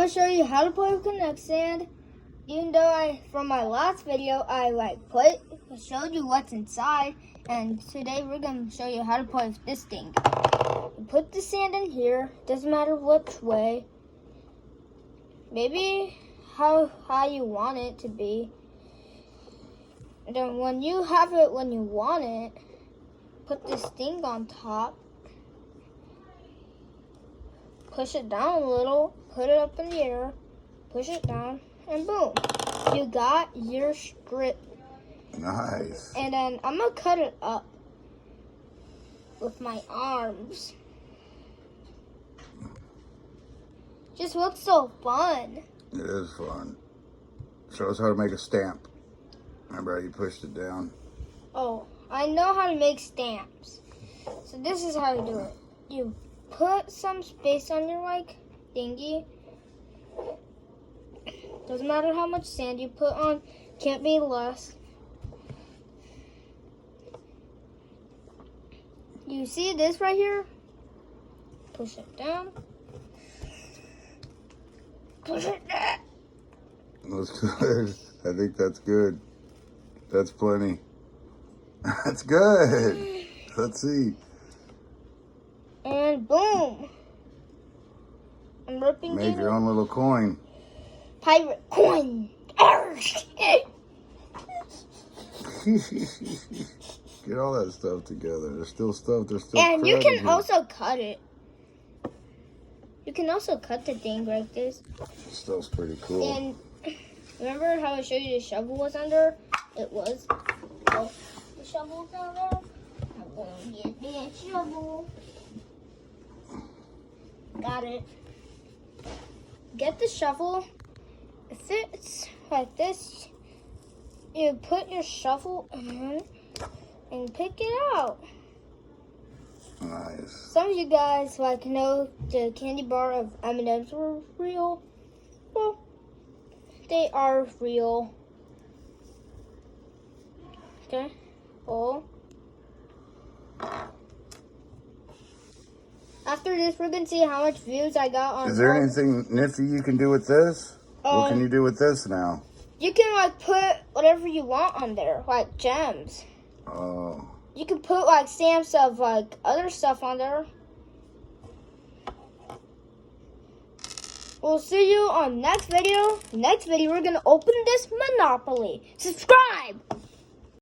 gonna show you how to play with kinetic sand. Even though from my last video, I showed you what's inside, and today we're gonna show you how to play with this thing. You put the sand in here. Doesn't matter which way. Maybe how high you want it to be. And then when you have it when you want it, put this thing on top. Push it down a little, put it up in the air, push it down, and boom. You got your strip. Nice. And then I'm going to cut it up with my arms. Just looks so fun. It is fun. Show us how to make a stamp. Remember how you pushed it down? Oh, I know how to make stamps. So this is how you do it. You put some space on your thingy. Doesn't matter how much sand you put on, can't be less. You see this right here? Push it down. Push it down. That's good. I think that's good. That's plenty. That's good. Let's see. And boom. I'm ripping Made your own little coin. Pirate coin. Get all that stuff together. There's still stuff. There's still And you can here. also cut it. You can also cut the thing like this. Stuff's pretty cool. And remember how I showed you the shovel was under? It was. Oh, the shovel's down there. I'm gonna get that shovel. Got it. Get the shovel. If it's like this, you put your shovel in and pick it out. Nice. Some of you guys know the candy bar of M&M's were real. Well, they are real. Okay. Oh. After this, we're gonna see how much views I got on. Is there anything nifty you can do with this? What can you do with this now? You can put whatever you want on there, like gems. Oh. You can put stamps of other stuff on there. We'll see you on next video. Next video, we're gonna open this Monopoly. Subscribe.